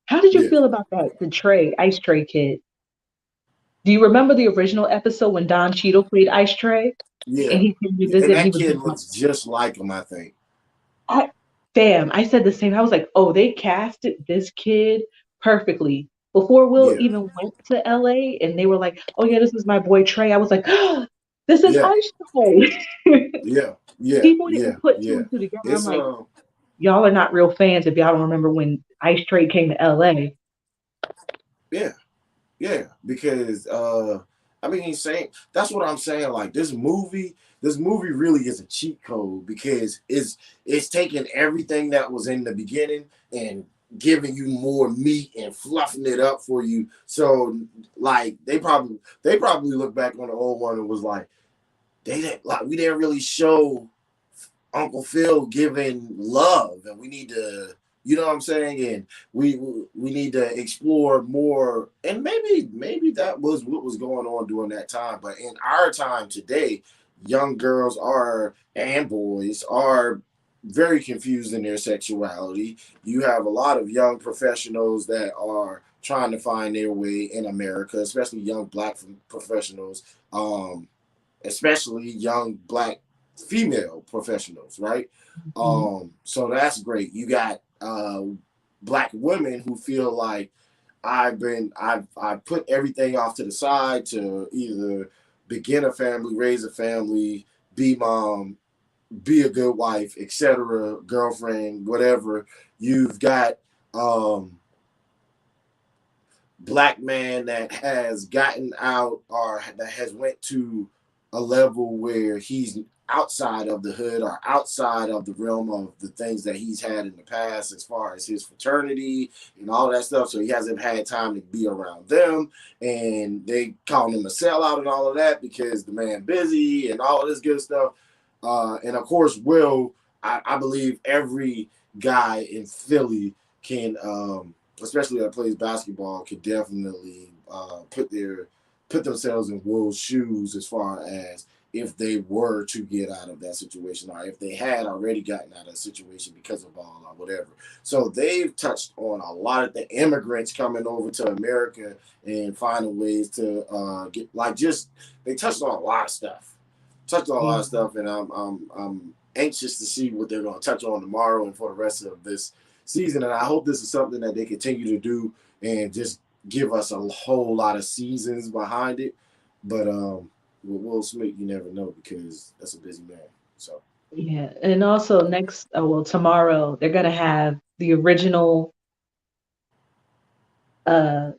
How did you Yeah, feel about that? The Trey, Ice Tray kid. Do you remember the original episode when Don Cheadle played Ice Tray and yeah. he came to And visit and he that was kid just like, looks just like him, I think. I, bam, I said the same. I was like, oh, they casted this kid perfectly. Before Will Yeah, even went to LA and they were like, oh, yeah, this is my boy Trey. I was like, oh, this is yeah, Ice Tray. yeah, yeah, People yeah, didn't put two yeah. and two together. I'm It's like, y'all are not real fans if y'all don't remember when Ice Tray came to LA. yeah. Yeah, because I mean he's saying that's what I'm saying. Like this movie really is a cheat code because it's taking everything that was in the beginning and giving you more meat and fluffing it up for you. So like they probably look back on the old one and was like, they didn't like we didn't really show Uncle Phil giving love, and we need to, you know what I'm saying, and we need to explore more, and maybe that was what was going on during that time. But in our time today, young girls are and boys are very confused in their sexuality. You have a lot of young professionals that are trying to find their way in America, especially young black professionals. Especially young black female professionals, right? Mhm. So that's great. You got black women who feel like I've put everything off to the side to either begin a family, raise a family, be mom, be a good wife, etc., girlfriend, whatever. You've got black man that has gotten out or that has went to a level where he's outside of the hood or outside of the realm of the things that he's had in the past as far as his fraternity and all that stuff, so he hasn't had time to be around them, and they call him a sellout and all of that because the man busy and all of this good stuff. And of course Will, I believe every guy in Philly can especially that plays basketball, could definitely put themselves in Will's shoes as far as if they were to get out of that situation or if they had already gotten out of a situation because of ball or whatever. So they've touched on a lot of the immigrants coming over to America and finding ways to get like just they touched on a lot of stuff. Touched on a lot Yeah. of stuff, and I'm anxious to see what they're going to touch on tomorrow and for the rest of this season. And I hope this is something that they continue to do and just give us a whole lot of seasons behind it. But with Will Smith, you never know because that's a busy man. So Yeah, and also next, well, tomorrow they're gonna have the original uh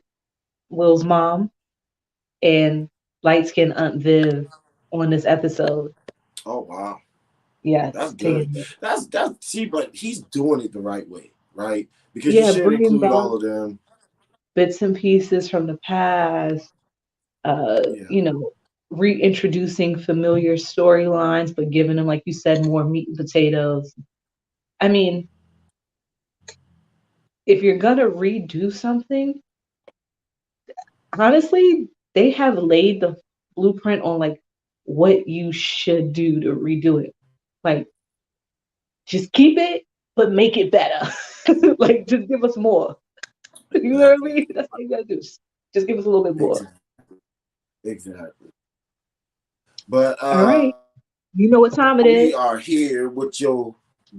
Will's mom and light skinned Aunt Viv on this episode. oh wow, that's Yes, good. taking That's see, but he's doing it the right way, right? Because you yeah, should bringing include back all of them. bits and pieces from the past. Yeah, You know, reintroducing familiar storylines, but giving them, like you said, more meat and potatoes. I mean, if you're gonna redo something, honestly, they have laid the blueprint on like what you should do to redo it. Like, just keep it, but make it better. Like, just give us more. You know what I exactly, mean? That's all you gotta do. Just give us a little bit more. exactly, exactly. But All right. You know what time it we is. are here with your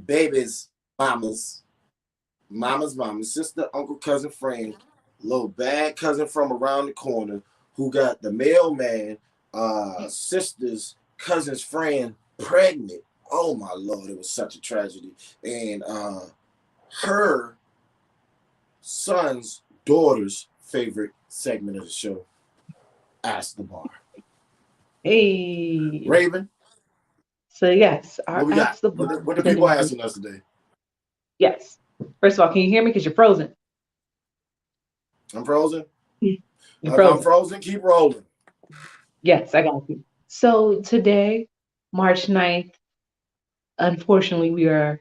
baby's mamas, mama's sister, uncle, cousin, friend, little bad cousin from around the corner who got the mailman, sister's cousin's friend pregnant. Oh my lord, it was such a tragedy. And her son's daughter's favorite segment of the show, Ask the Bar. Hey. Raven, So yes, our what we got? ask the What bar the, what the people today. asking us today? Yes. First of all, can you hear me? Because you're frozen. I'm frozen. You're If I'm frozen. frozen, keep rolling. Yes, I got you. So today, March 9th, unfortunately, we are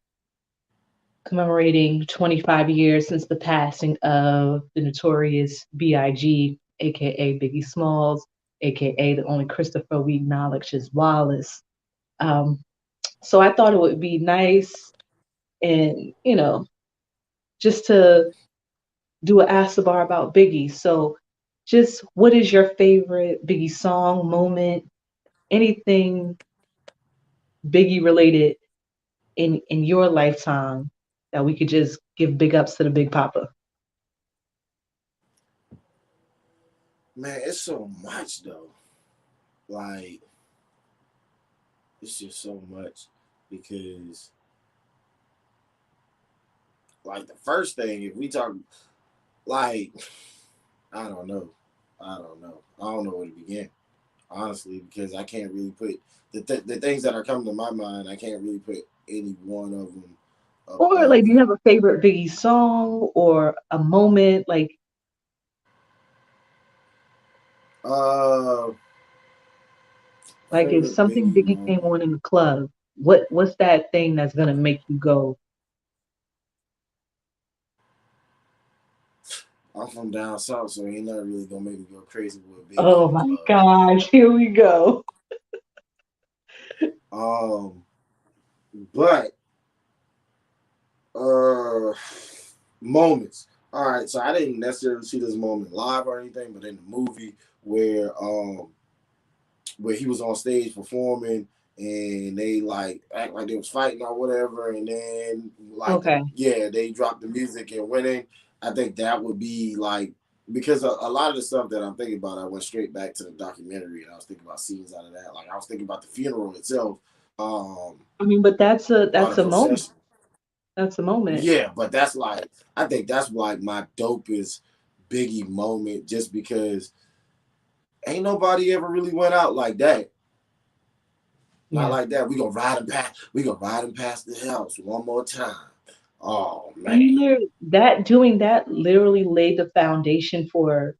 commemorating 25 years since the passing of the notorious B.I.G., aka Biggie Smalls, aka the only Christopher we acknowledge as Wallace. Um, so I thought it would be nice and, just to do an ask the bar about Biggie. So just what is your favorite Biggie song, moment, anything Biggie related in your lifetime that we could just give big ups to the Big Papa? Man, it's so much though. Like it's just so much because like the first thing, if we talk like I don't know. I don't know. I don't know where to begin, honestly, because I can't really put the things that are coming to my mind. I can't really put any one of them Or like, above. do you have a favorite Biggie song or a moment Uh, like if favorite something Biggie Biggie came moment. on in the club, what's that thing that's gonna make you go, I'm from down south, so ain't nothing really gonna make me go crazy with Biggie oh in the my club. gosh, here we go. Um, but uh, moments. All right, so I didn't necessarily see this moment live or anything, but in the movie where he was on stage performing and they like act like they was fighting or whatever, and then like Okay. they dropped the music and went in. I think that would be like because a lot of the stuff that I'm thinking about, I went straight back to the documentary and I was thinking about scenes out of that. Like I was thinking about the funeral itself, um, I mean, but that's a or the that's a moment. procession. That's a moment. Yeah, but that's like I think that's like my dopest Biggie moment, just because ain't nobody ever really went out like that. Not Yeah. like that. We gonna ride him past. We gonna ride him past the house one more time. Oh I mean, man. that doing that literally laid the foundation for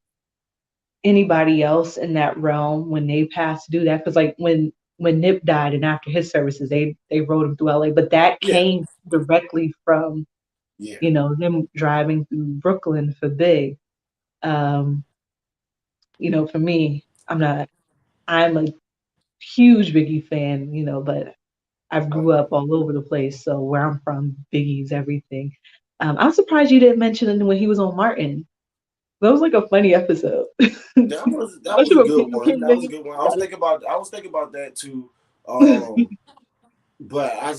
anybody else in that realm when they passed to do that. Because like when Nip died and after his services, they rode him through LA, but that Yeah. came directly from Yeah. them driving through Brooklyn for Big. Um, for me, I'm a huge Biggie fan, but I Oh grew yeah. up all over the place. So where I'm from, Biggie's everything. I'm surprised you didn't mention it when he was on Martin. That was like a funny episode. That was Especially a when good people one. came That was a in. good one. I was thinking about that too. Um, but I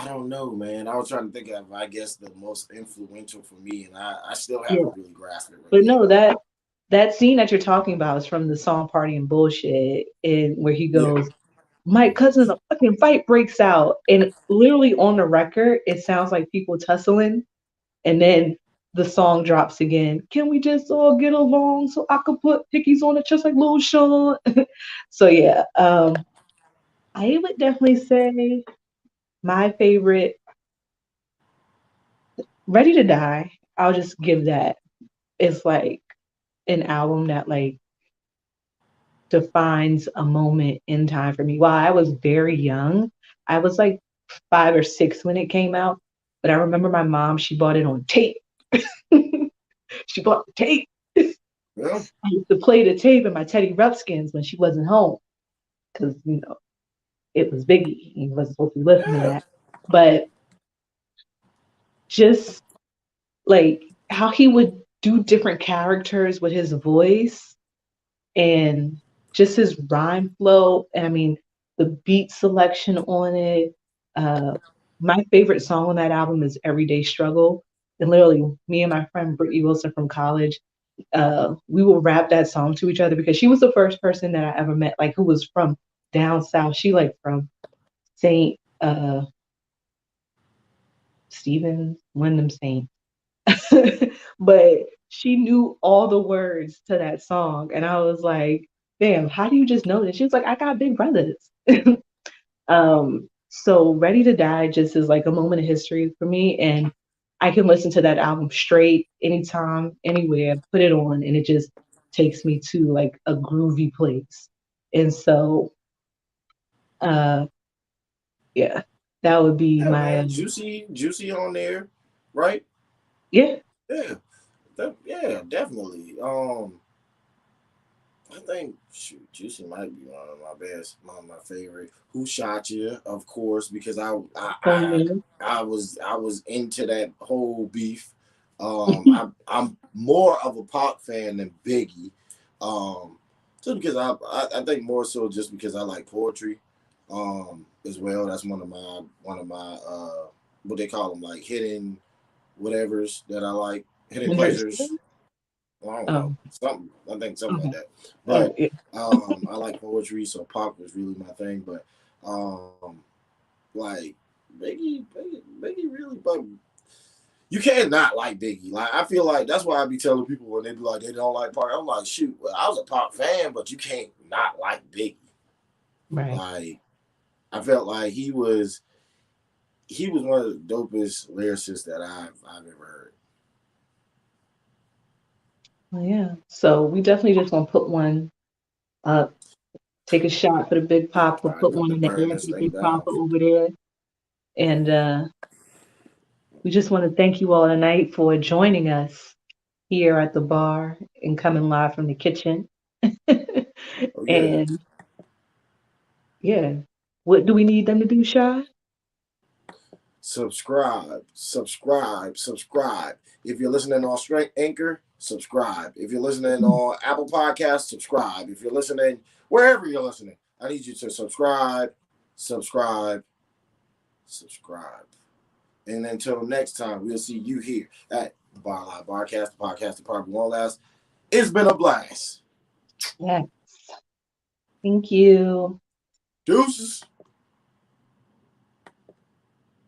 don't know, man. I was trying to think of I guess the most influential for me, and I still Yeah, haven't really grasped it but right no, yet. that scene that you're talking about is from the song "Party and Bullshit," and where he Yeah. goes, "My cousin, a fucking fight breaks out," and literally on the record, it sounds like people tussling, and then the song drops again. Can we just all get along so I could put pickies on it just like Lil Sean? So yeah, I would definitely say my favorite, "Ready to Die." I'll just give that. It's like an album that like defines a moment in time for me. While I was very young, I was like 5 or 6 when it came out, but I remember my mom, she bought it on tape. She bought the tape. Yeah. I used to play the tape in my Teddy Ruxpins when she wasn't home because, it was Biggie. He wasn't supposed to be listening to Yeah. that. But just like how he would do different characters with his voice and just his rhyme flow. And I mean, the beat selection on it. Uh, my favorite song on that album is "Everyday Struggle." And literally, me and my friend Brittany Wilson from college, we will rap that song to each other because she was the first person that I ever met, like who was from down south. She like from Saint Stephen, Wyndham Saint, but she knew all the words to that song, and I was like, "Damn, how do you just know this?" She was like, "I got big brothers." So "Ready to Die" just is like a moment of history for me, and I can listen to that album straight anytime, anywhere, put it on, and it just takes me to like a groovy place. And so, uh, yeah, that would be Yeah, my man. Juicy on there, right? yeah. Yeah. Yeah, definitely. I think shoot, Juicy might be one of my favorite. Who Shot You, of course, because Oh yeah. I was into that whole beef. I'm more of a Pac fan than Biggie, um, just because I think more so just because I like poetry, as well. That's one of my what they call them, like hidden whatevers that I like, hidden pleasures. I don't know, Oh, something. I think something like okay. that. Oh But yeah. I like poetry, so pop was really my thing. But um, like Biggie really. But you can't not like Biggie. Like I feel like that's why I be telling people when they be like they don't like Park. I'm like, shoot, well, I was a pop fan, but you can't not like Biggie. Right. Like I felt like he was one of the dopest lyricists that I've ever heard. Well, yeah. So we definitely just gonna put one up, take a shot for the Big Papa, All put right, one in the burn air for this the thing Big down. Papa over there. And we just want to thank you all tonight for joining us here at the bar and coming live from the kitchen. Oh yeah. And yeah, what do we need them to do, Shy? Subscribe. If you're listening on Strength Anchor, subscribe. If you're listening on Apple Podcasts, subscribe. If you're listening wherever you're listening, I need you to subscribe, subscribe. And until next time, we'll see you here at the Bar Live Barcast, the podcast that probably won't last. It's been a blast. Yes. Thank you. Deuces.